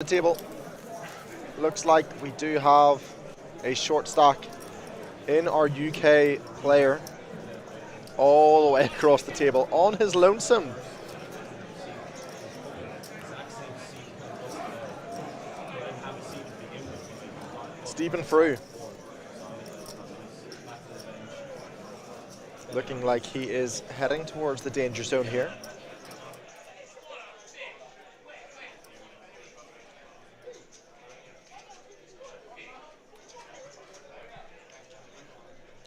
The table. Looks like we do have a short stack in our UK player all the way across the table on his lonesome. Stephen Frew. Looking like he is heading towards the danger zone here.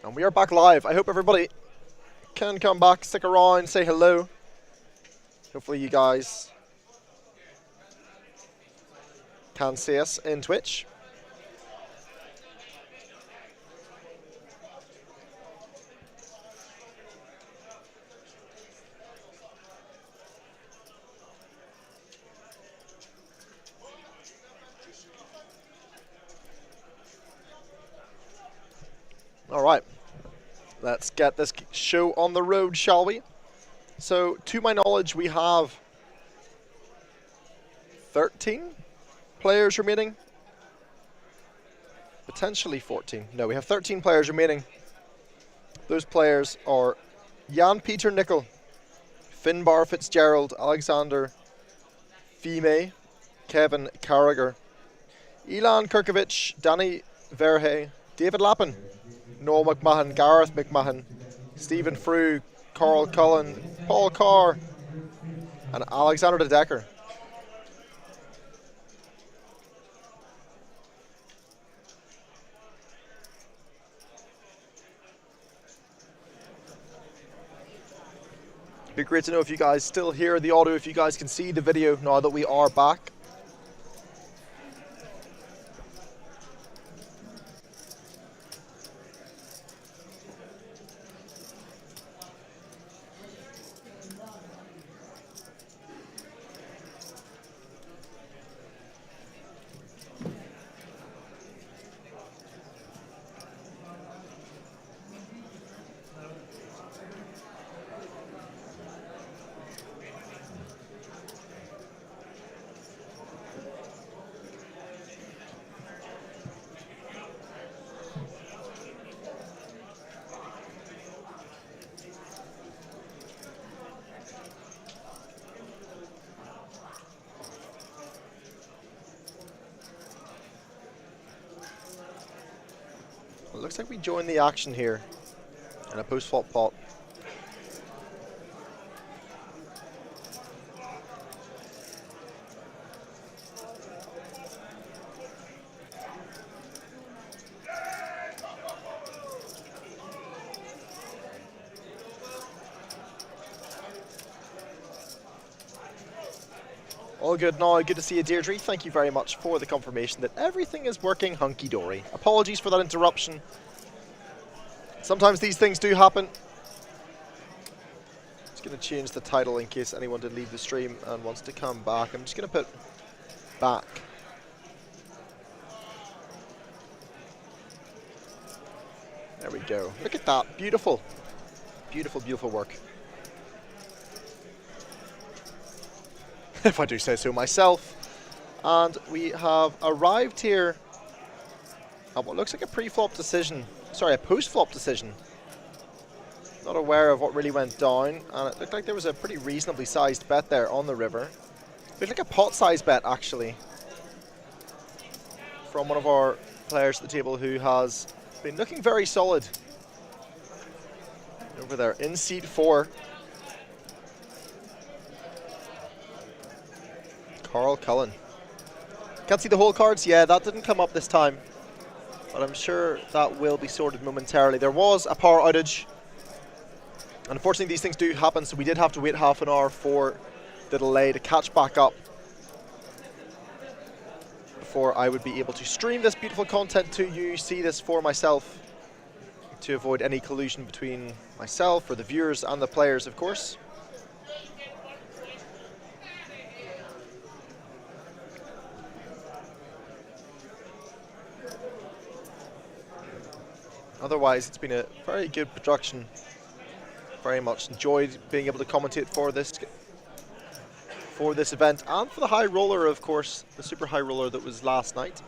And we are back live. I hope everybody can come back, stick around, say hello. Hopefully you guys can see us in Twitch. All right, let's get this show on the road, shall we? So, to my knowledge, we have 13 players remaining. Potentially 14. No, we have 13 players remaining. Those players are Jan Peter Nickel, Finbar Fitzgerald, Alexander Fime, Kevin Carragher, Elan Kirkovich, Danny Verhey, David Lappin, Noel McMahon, Gareth McMahon, Stephen Frew, Carl Cullen, Paul Carr, and Alexander De Decker. It'd be great to know if you guys still hear the audio, if you guys can see the video now that we are back. Looks like we join the action here in a post-flop pot. All good now, good to see you, Deirdre. Thank you very much for the confirmation that everything is working hunky-dory. Apologies for that interruption. Sometimes these things do happen. Just going to change the title in case anyone did leave the stream and wants to come back. I'm just going to put back. There we go. Look at that. Beautiful. Beautiful, beautiful work. If I do say so myself. And we have arrived here at what looks like a pre-flop decision. Sorry, a post-flop decision. Not aware of what really went down. And it looked like there was a pretty reasonably sized bet there on the river. It looked like a pot-sized bet, actually. From one of our players at the table who has been looking very solid. Over there, in seat 4. Carl Cullen. Can't see the whole cards? Yeah, that didn't come up this time. But I'm sure that will be sorted momentarily. There was a power outage. Unfortunately, these things do happen, so we did have to wait half an hour for the delay to catch back up before I would be able to stream this beautiful content to you, see this for myself, to avoid any collusion between myself or the viewers and the players, of course. Otherwise, it's been a very good production. Very much enjoyed being able to commentate for for this event, and for the high roller, of course, the super high roller that was last night.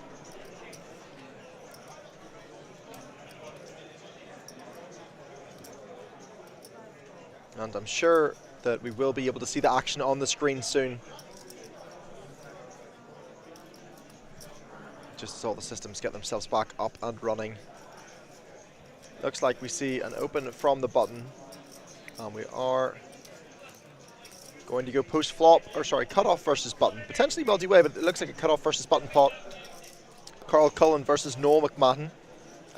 And I'm sure that we will be able to see the action on the screen soon. Just as all the systems get themselves back up and running. Looks like we see an open from the button. And we are going to go post-flop, or sorry, cutoff versus button. Potentially multi-way, but it looks like a cutoff versus button pot. Carl Cullen versus Noel McMahon.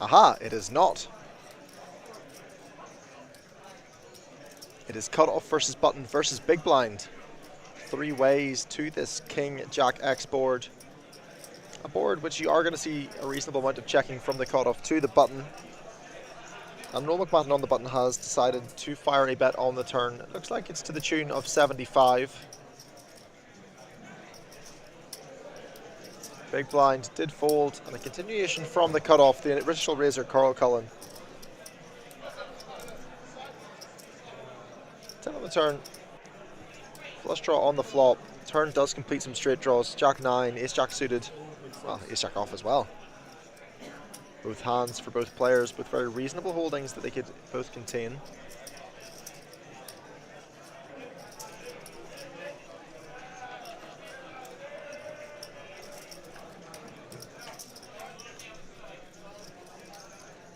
Aha, it is not. It is cutoff versus button versus big blind. 3 ways to this King Jack X board. A board which you are going to see a reasonable amount of checking from the cutoff to the button. And Noel McMahon on the button has decided to fire a bet on the turn. It looks like it's to the tune of 75. Big blind did fold, and a continuation from the cutoff, the original raiser, Carl Cullen. 10 on the turn. Flush draw on the flop. Turn does complete some straight draws. Jack 9, Ace Jack suited. Well, Ace Jack off as well. Both hands for both players, with very reasonable holdings that they could both contain.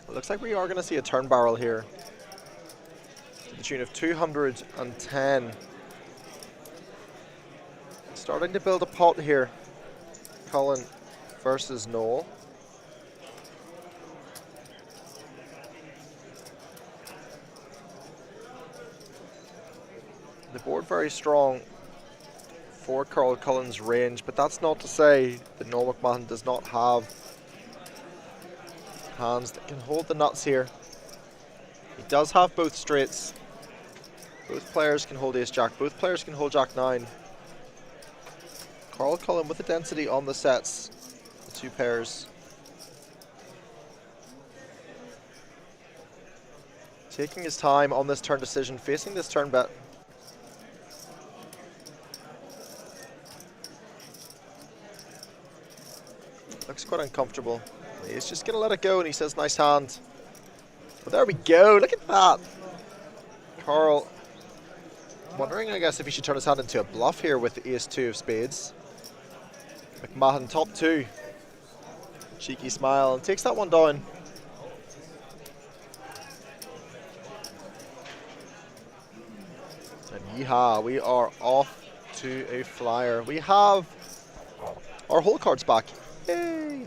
It looks like we are going to see a turn barrel here to the tune of 210. Starting to build a pot here. Cullen versus Noel. The board very strong for Carl Cullen's range, but that's not to say that Noel McMahon does not have hands that can hold the nuts here. He does have both straights. Both players can hold Ace Jack. Both players can hold Jack 9. Carl Cullen with the density on the sets. The 2 pairs. Taking his time on this turn decision, facing this turn bet. Looks quite uncomfortable. He's just going to let it go, and he says, nice hand. But there we go. Look at that. Carl wondering, I guess, if he should turn his hand into a bluff here with the Ace-2 of spades. McMahon top 2. Cheeky smile, and takes that one down. And yeehaw, we are off to a flyer. We have our hole cards back. Yay!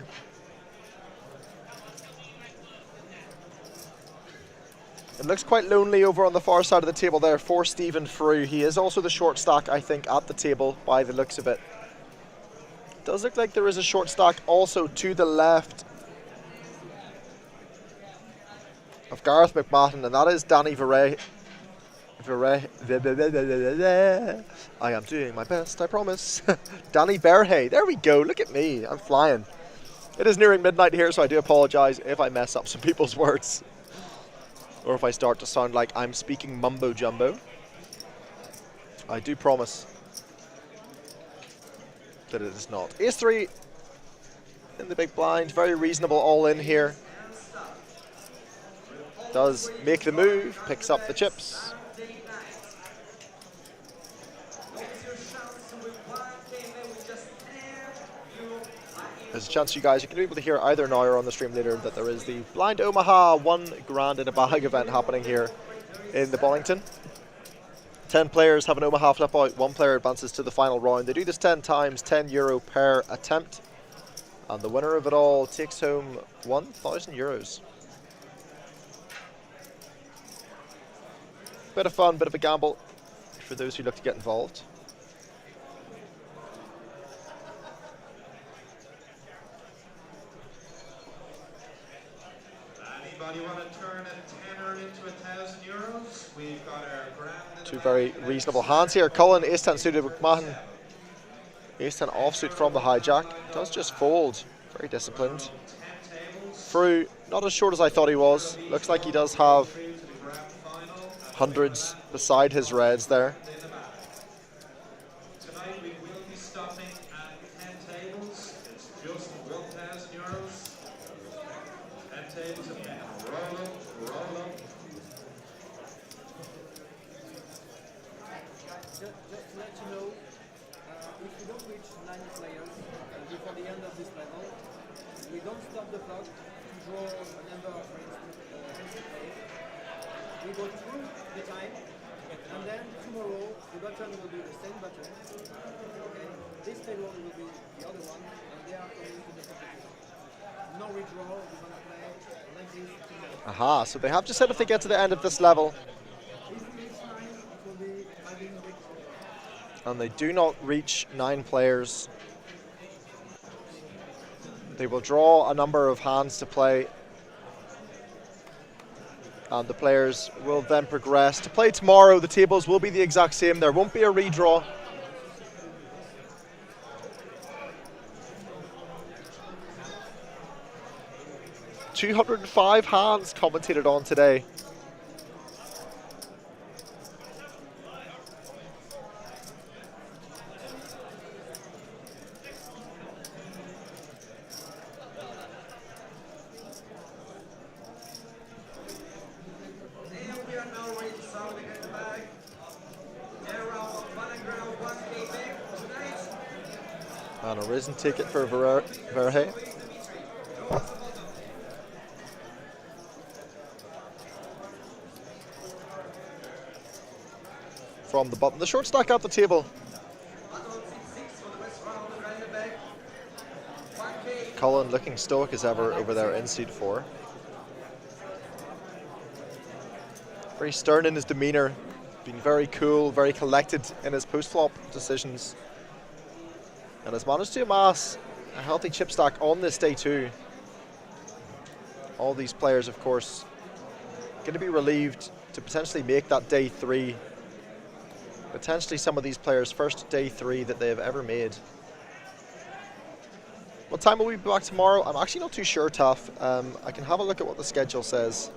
It looks quite lonely over on the far side of the table there for Stephen Frew. He is also the short stack, I think, at the table by the looks of it. Does look like there is a short stack also to the left of Gareth McMahon, and that is Danny Verrey. I am doing my best, I promise. Danny Verhey. There we go. Look at me. I'm flying. It is nearing midnight here, so I do apologize if I mess up some people's words. Or if I start to sound like I'm speaking mumbo jumbo. I do promise that it is not. Ace 3 in the big blind. Very reasonable all in here. Does make the move. Picks up the chips. There's a chance you guys, you can be able to hear either now or on the stream later that there is the Blind Omaha 1 grand in a bag event happening here in the Bollington. 10 players have an Omaha flip out, 1 player advances to the final round. They do this 10 times, €10 per attempt. And the winner of it all takes home €1,000. Bit of fun, bit of a gamble for those who look to get involved. Anybody want to turn a tenner into €1,000? We've got our grand. 2 very reasonable hands here. Cullen, Ace-10 suited with McMahon. Ace-10 offsuit from the hijack. Does just fold. Very disciplined. Frew, not as short as I thought he was. Looks like he does have hundreds beside his reds there. will €1,000. And tables and roll up, roll up. Just to let you know, if we don't reach 90 players before the end of this level, we don't stop the clock to draw a number of hands to play. We go through the time, and then tomorrow the button will be the same button. Okay, this table will be the other one, and they are coming to the competition. No redraw, we're gonna play like this tomorrow. Aha, so they have just said if they get to the end of this level, If we reach 9, it will be having big. and they do not reach 9 players, they will draw a number of hands to play, and the players will then progress. To play tomorrow, the tables will be the exact same. There won't be a redraw. $205 hands commentated on today. We are now ready to sound again the bag. Era of $1 1K back tonight. And a risen ticket for Verhey. From the bottom, the short stack at the table. Colin looking stoic as ever over there in seat 4. Very stern in his demeanour, being very cool, very collected in his post-flop decisions. And has managed to amass a healthy chip stack on this day too. All these players, of course, going to be relieved to potentially make that day 3. Potentially some of these players' first day 3 that they have ever made. What time will we be back tomorrow? I'm actually not too sure, Taff. I can have a look at what the schedule says.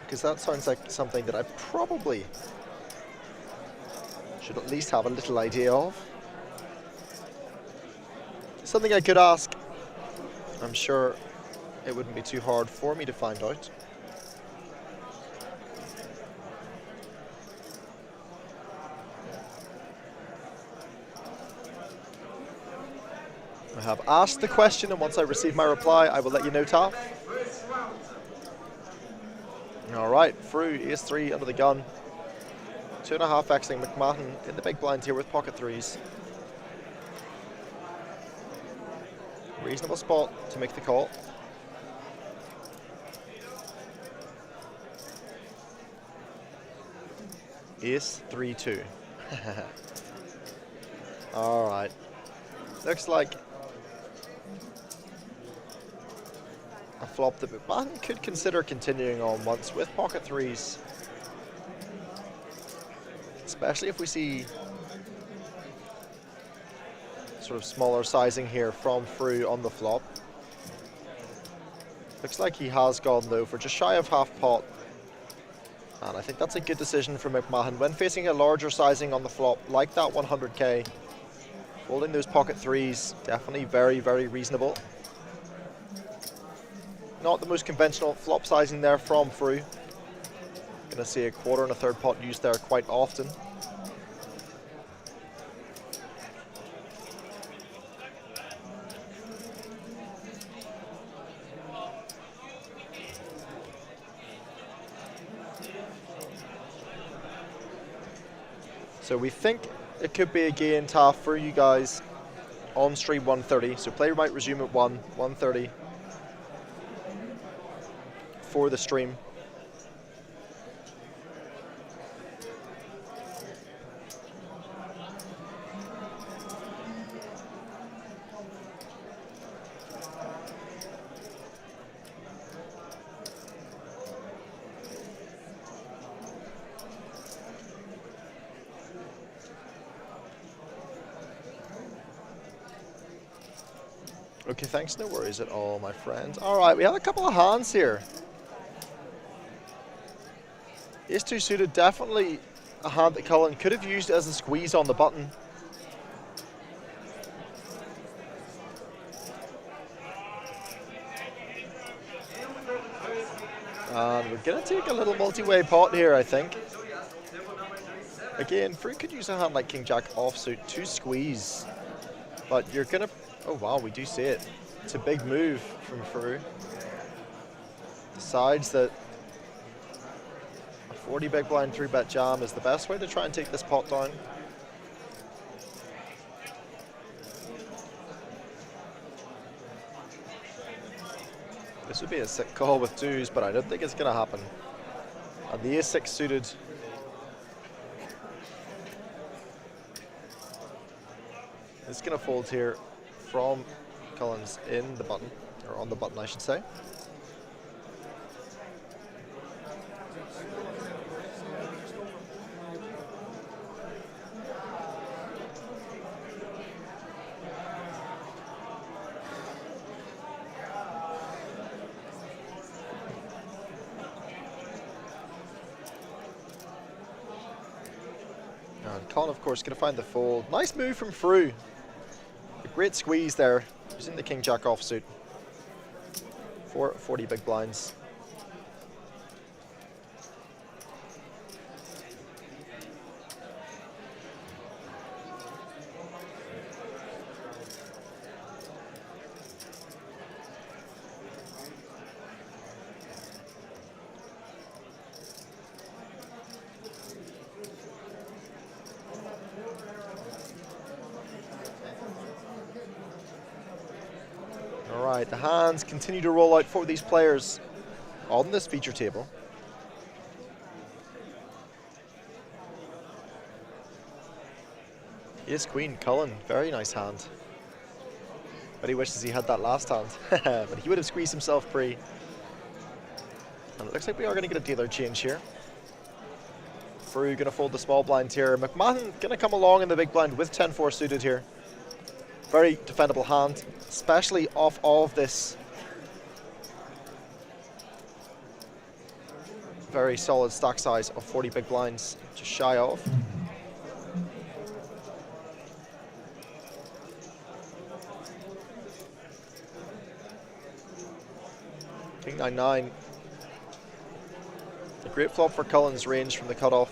Because that sounds like something that I probably should at least have a little idea of. Something I could ask. I'm sure it wouldn't be too hard for me to find out. I have asked the question, and once I receive my reply, I will let you know, Taff. All right, through ace 3 under the gun. 2.5 Xing McMahon in the big blind here with pocket 3s. Reasonable spot to make the call. Ace 3-2. All right. Looks like a flop that McMahon could consider continuing on once with pocket 3s. Especially if we see sort of smaller sizing here from Frew on the flop. Looks like he has gone though for just shy of half pot. And I think that's a good decision for McMahon when facing a larger sizing on the flop like that 100k. Holding those pocket 3s, definitely very, very reasonable. Not the most conventional flop sizing there from Frew. Gonna see a quarter and a third pot used there quite often. So we think it could be a gain tough for you guys on stream 1:30. So play might resume at 1:30 for the stream. Okay, thanks, no worries at all, my friend. All right, we have a couple of hands here. Ace 2 suited, definitely a hand that Cullen could have used as a squeeze on the button. And we're going to take a little multi-way pot here, I think. Again, Free could use a hand like King Jack offsuit to squeeze. But you're going to... Oh, wow, we do see it. It's a big move from Frew. Decides that a 40 big blind 3-bet jam is the best way to try and take this pot down. This would be a sick call with twos, but I don't think it's going to happen. And the ace-6 suited. It's going to fold here from Cullen's in the button, or on the button I should say. And Cullen, of course, going to find the fold. Nice move from Frew. A great squeeze there, using the King Jack offsuit for 40 big blinds. Alright, the hands continue to roll out for these players on this feature table. Ace Queen, Cullen, very nice hand. But he wishes he had that last hand. But he would have squeezed himself free. And it looks like we are going to get a dealer change here. Frew going to fold the small blind here. McMahon going to come along in the big blind with 10-4 suited here. Very defendable hand, especially off of this very solid stack size of 40 big blinds, just shy of. King 9-9. A great flop for Cullen's range from the cutoff.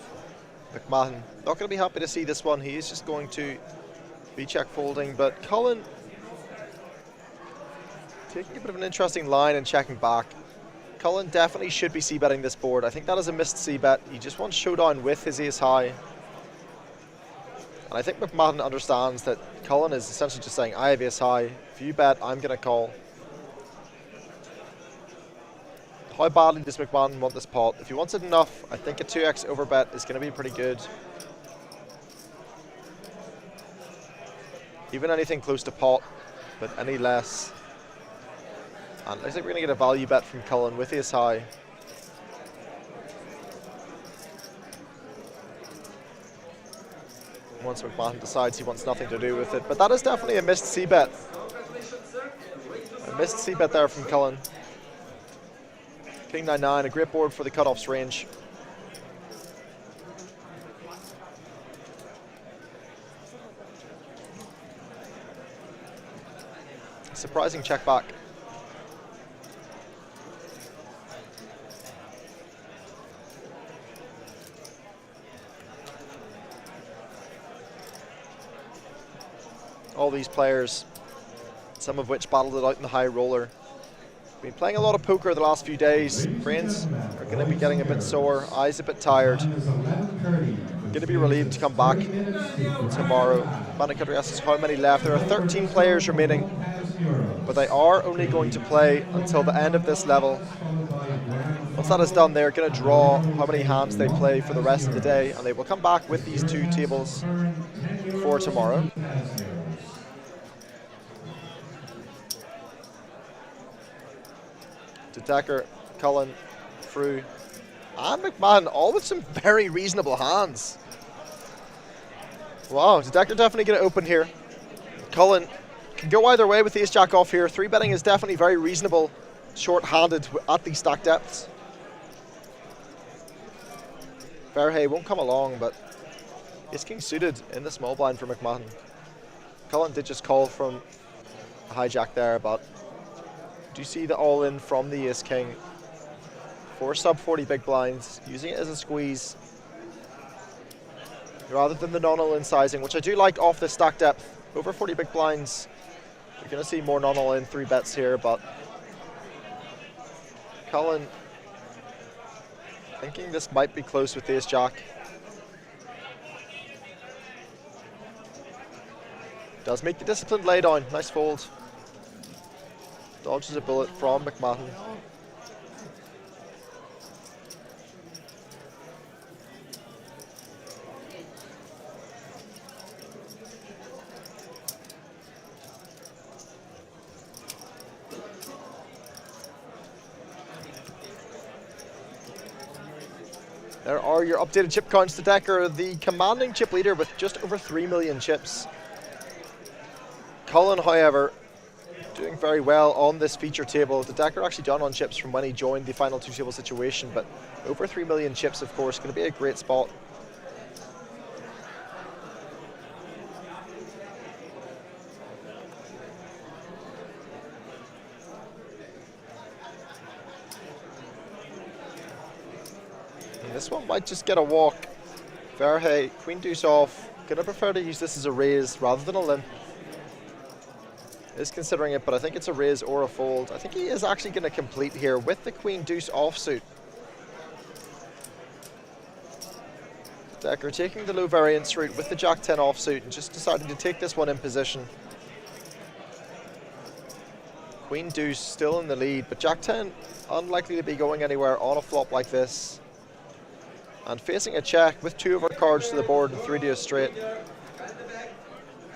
McMahon not going to be happy to see this one. He is just going to be check folding, but Cullen taking a bit of an interesting line and checking back. Cullen definitely should be c-betting this board. I think that is a missed c-bet. He just wants showdown with his ace high. And I think McMahon understands that Cullen is essentially just saying, I have ace high. If you bet, I'm going to call. How badly does McMahon want this pot? If he wants it enough, I think a 2x overbet is going to be pretty good. Even anything close to pot, but any less. And looks like we're going to get a value bet from Cullen with ace high. Once McMahon decides he wants nothing to do with it. But that is definitely a missed c-bet. A missed c-bet there from Cullen. King 9-9, a great board for the cutoffs range. Surprising check back. All these players, some of which battled it out in the high roller. Been playing a lot of poker the last few days. Brains are going to be getting a bit sore, eyes a bit tired. Going to be relieved to come back tomorrow. Bandit Country asks how many left. There are 13 players remaining, but they are only going to play until the end of this level. Once that is done, they're going to draw how many hands they play for the rest of the day, and they will come back with these two tables for tomorrow. Decker, Cullen, Frew, and McMahon, all with some very reasonable hands. Wow, Decker definitely going to open here. Cullen can go either way with the ace-jack off here. 3-betting is definitely very reasonable, short-handed at these stack depths. Verhey won't come along, but ace king suited in the small blind for McMahon. Cullen did just call from a hijack there, but do you see the all-in from the ace king for sub 40 big blinds, using it as a squeeze rather than the non-all-in sizing, which I do like off the stack depth. Over 40 big blinds, you're going to see more non-all-in 3 bets here, but Cullen thinking this might be close with ace jack. Does make the disciplined lay down. Nice fold. Dodges a bullet from McMahon. There are your updated chip counts. The Decker, the commanding chip leader with just over 3 million chips. Cullen, however, doing very well on this feature table. The Decker actually done on chips from when he joined the final 2 table situation, but over 3 million chips, of course, going to be a great spot. This one might just get a walk. Verhey, queen deuce off. Gonna prefer to use this as a raise rather than a limp. Is considering it, but I think it's a raise or a fold. I think he is actually gonna complete here with the queen deuce offsuit. Decker taking the low variance route with the jack 10 offsuit and just deciding to take this one in position. Queen deuce still in the lead, but jack 10 unlikely to be going anywhere on a flop like this. And facing a check with 2 of our cards to the board and 3 to a straight.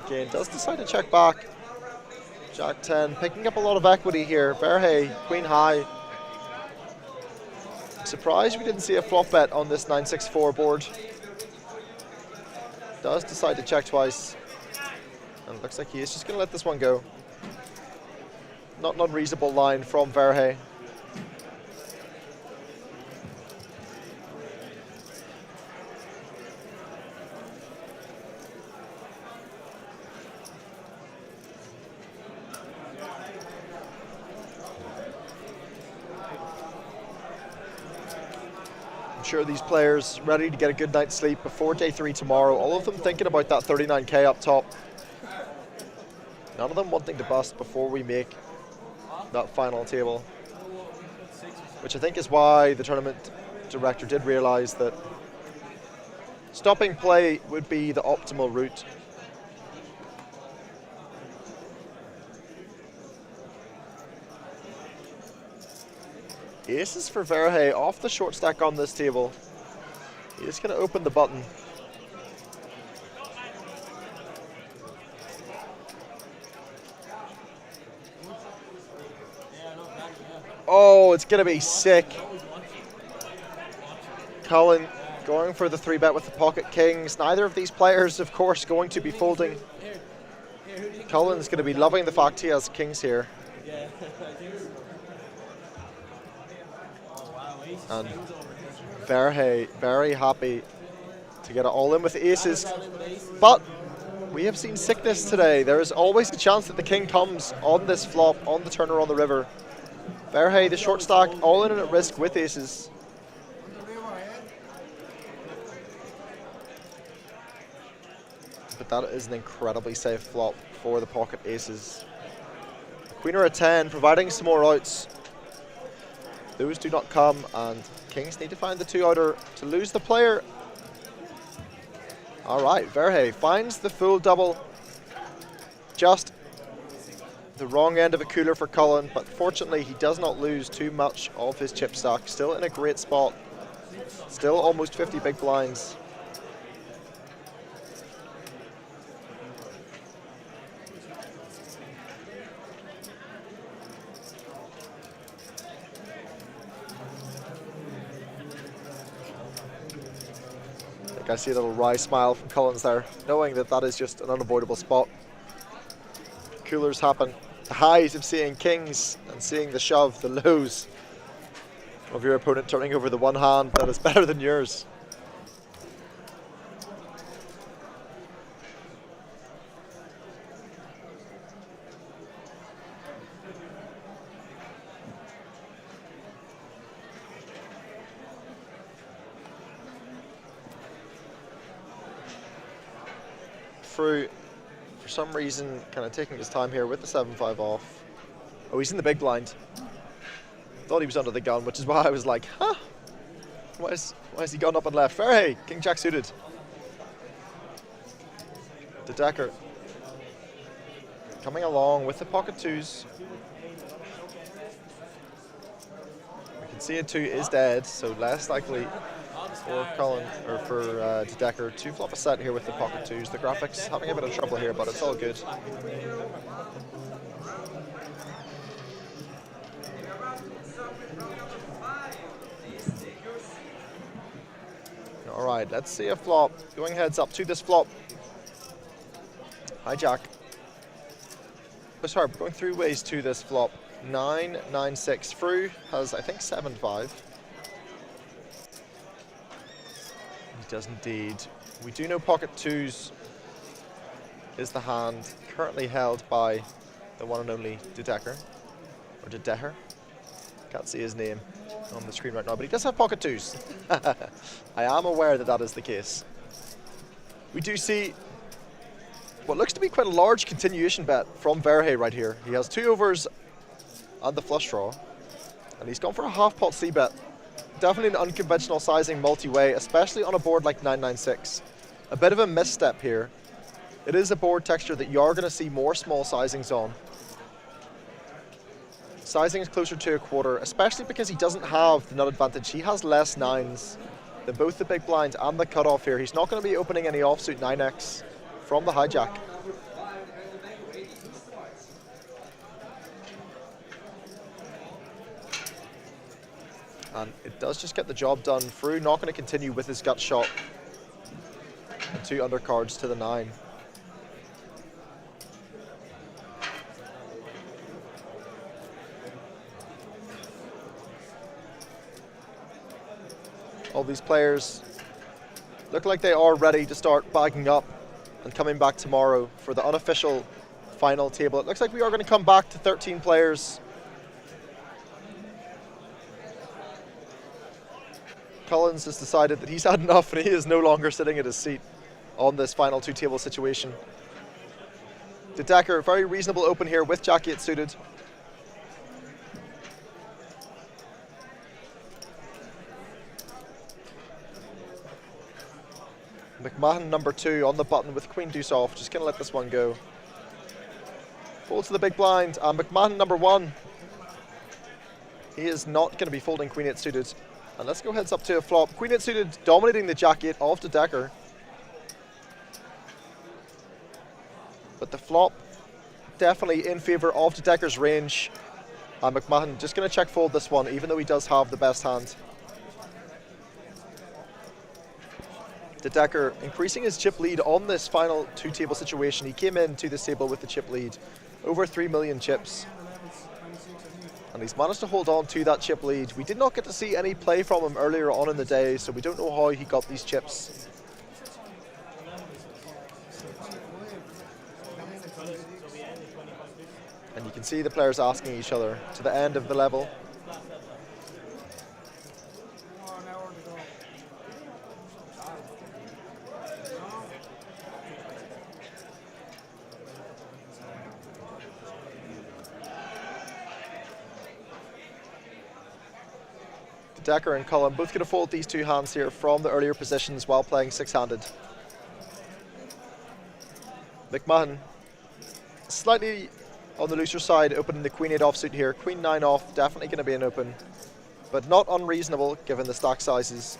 Again, does decide to check back. Jack 10, picking up a lot of equity here. Verhey, queen high. I'm surprised we didn't see a flop bet on this 9-6-4 board. Does decide to check twice. And it looks like he is just going to let this one go. Not an unreasonable line from Verhey. Sure, these players ready to get a good night's sleep before day 3 tomorrow. All of them thinking about that 39k up top. None of them wanting to bust before we make that final table. Which I think is why the tournament director did realize that stopping play would be the optimal route. Aces for Verhey off the short stack on this table. He's going to open the button. Oh, it's going to be sick. Cullen going for the 3-bet with the pocket kings. Neither of these players, of course, going to be folding. Cullen's going to be loving the fact he has kings here. And Verhey very happy to get it all in with aces. But we have seen sickness today. There is always a chance that the king comes on this flop, on the turn or on the river. Verhey, the short stack, all in and at risk with aces. But that is an incredibly safe flop for the pocket aces. Queen or a 10, providing some more outs. Those do not come, and kings need to find the 2-outer to lose the player. All right, Verhey finds the full double. Just the wrong end of a cooler for Cullen, but fortunately he does not lose too much of his chip stack. Still in a great spot. Still almost 50 big blinds. I see a little wry smile from Collins there, knowing that that is just an unavoidable spot. Coolers happen. The highs of seeing kings and seeing the shove, the lows of your opponent turning over the one hand that is better than yours. through, for some reason, kind of taking his time here with the 7-5 off. Oh, he's in the big blind. Thought he was under the gun, which is why I was like, huh? Why is he gone up and left? Hey, King Jack suited. The Decker coming along with the pocket twos. We can see a 2 is dead, so less likely for Colin, or for De Decker to flop a set here with the pocket twos. The graphics having a bit of trouble here, but it's all good. All right, let's see a flop. Going heads up to this flop. Hijack. Oh, sorry, we're going 3 ways to this flop. 9, 9, 6 through has, I think, 7-5. He does indeed. We do know pocket twos is the hand currently held by the one and only De Decker, or De Decker. Can't see his name on the screen right now, but he does have pocket twos. I am aware that that is the case. We do see what looks to be quite a large continuation bet from Verhey right here. He has 2 overs and the flush draw, and he's gone for a half pot C bet. Definitely an unconventional sizing multi-way, especially on a board like 996. A bit of a misstep here. It is a board texture that you are going to see more small sizings on. Sizing is closer to a quarter, especially because he doesn't have the nut advantage. He has less 9s than both the big blinds and the cutoff here. He's not going to be opening any offsuit 9x from the hijack. And it does just get the job done through. Not going to continue with his gut shot. And 2 undercards to the 9. All these players look like they are ready to start bagging up and coming back tomorrow for the unofficial final table. It looks like we are going to come back to 13 players. Collins has decided that he's had enough and he is no longer sitting at his seat on this final 2 table situation. De Decker, very reasonable open here with Jack 8 suited. McMahon number 2 on the button with Queen Deuce off. Just going to let this one go. Fold to the big blind, and McMahon number 1. He is not going to be folding Queen 8 suited. And let's go heads up to a flop. Queen 8 suited dominating the Jack 8 of De Decker. But the flop definitely in favour of De Decker's range. And McMahon just going to check fold this one, even though he does have the best hand. De Decker increasing his chip lead on this final 2 table situation. He came into this table with the chip lead, over 3 million chips. And he's managed to hold on to that chip lead. We did not get to see any play from him earlier on in the day, so we don't know how he got these chips. And you can see the players asking each other to the end of the level. Decker and Cullen both going to fold these 2 hands here from the earlier positions while playing 6-handed. McMahon slightly on the looser side, opening the Queen 8 offsuit here. Queen 9 off, definitely going to be an open, but not unreasonable given the stack sizes.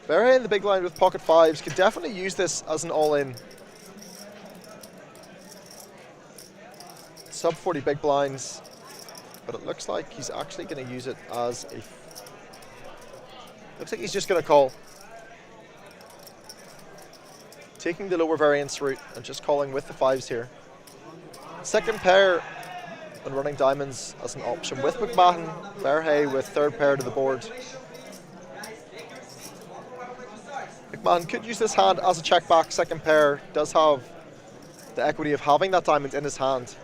Verhey in the big line with pocket 5s could definitely use this as an all-in. Sub 40 big blinds. But it looks like he's actually going to use it as a... Looks like he's just going to call. Taking the lower variance route and just calling with the 5s here. Second pair and running diamonds as an option with McMahon. Verhey with 3rd pair to the board. McMahon could use this hand as a check back. 2nd pair does have the equity of having that diamond in his hand.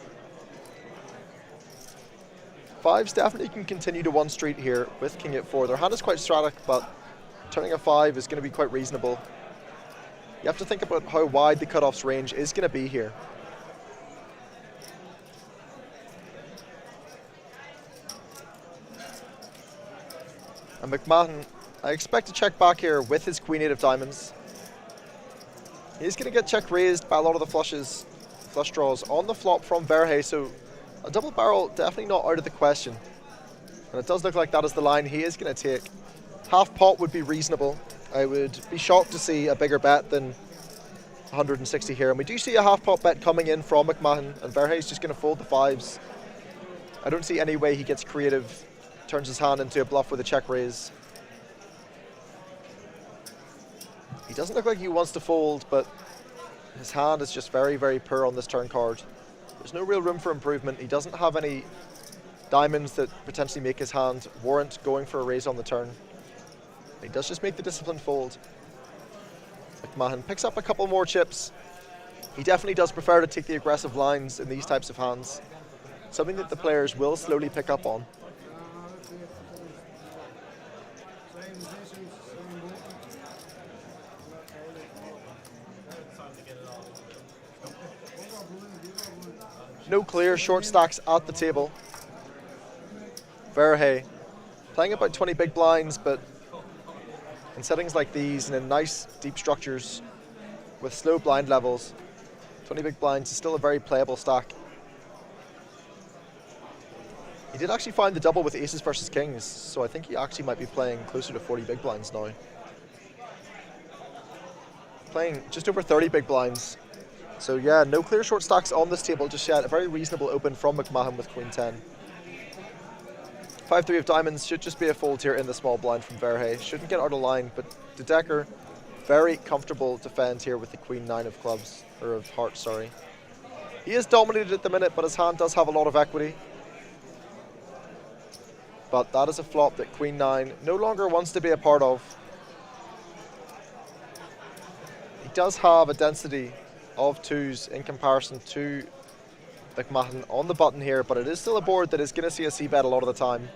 5s definitely can continue to 1 street here with King 8-4. Their hand is quite static, but turning a 5 is going to be quite reasonable. You have to think about how wide the cutoff's range is going to be here. And McMahon, I expect to check back here with his queen-8 of diamonds. He's going to get check raised by a lot of the flush draws on the flop from Verhey, so a double barrel definitely not out of the question. And it does look like that is the line he is going to take. Half pot would be reasonable. I would be shocked to see a bigger bet than 160 here. And we do see a half pot bet coming in from McMahon, and Verhey's just going to fold the 5s. I don't see any way he gets creative, turns his hand into a bluff with a check raise. He doesn't look like he wants to fold, but his hand is just very, very poor on this turn card. There's no real room for improvement. He doesn't have any diamonds that potentially make his hand warrant going for a raise on the turn. He does just make the disciplined fold. McMahon picks up a couple more chips. He definitely does prefer to take the aggressive lines in these types of hands, something that the players will slowly pick up on. No clear short stacks at the table. Verhey playing about 20 big blinds, but in settings like these and in nice deep structures with slow blind levels, 20 big blinds is still a very playable stack. He did actually find the double with aces versus kings, so I think he actually might be playing closer to 40 big blinds now. Playing just over 30 big blinds. So yeah, no clear short stacks on this table just yet. A very reasonable open from McMahon with queen 10. 5-3 of diamonds should just be a fold here in the small blind from Verhey. Shouldn't get out of line, but De Decker, very comfortable defend here with the queen 9 of clubs, or of hearts, sorry. He is dominated at the minute, but his hand does have a lot of equity. But that is a flop that queen 9 no longer wants to be a part of. He does have a density of 2s in comparison to McMahon on the button here, but it is still a board that is going to see a c-bet a lot of the time.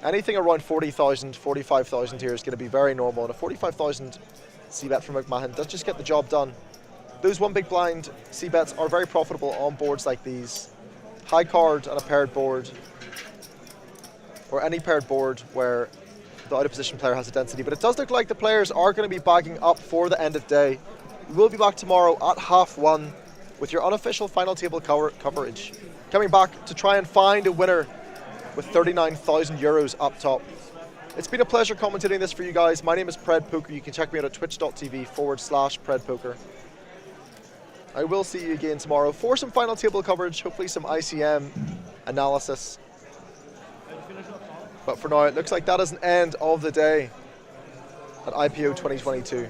Anything around 40,000, 45,000 here is going to be very normal, and a 45,000 c-bet from McMahon does just get the job done. Those one big blind c-bets are very profitable on boards like these. High card and a paired board, or any paired board where the out of position player has a density, but it does look like the players are going to be bagging up for the end of day. We will be back tomorrow at 1:30 with your unofficial final table coverage. Coming back to try and find a winner with 39,000 euros up top. It's been a pleasure commentating this for you guys. My name is Pred Poker. You can check me out at twitch.tv/Pred Poker. I will see you again tomorrow for some final table coverage, hopefully some ICM analysis. But for now, it looks like that is an end of the day at IPO 2022.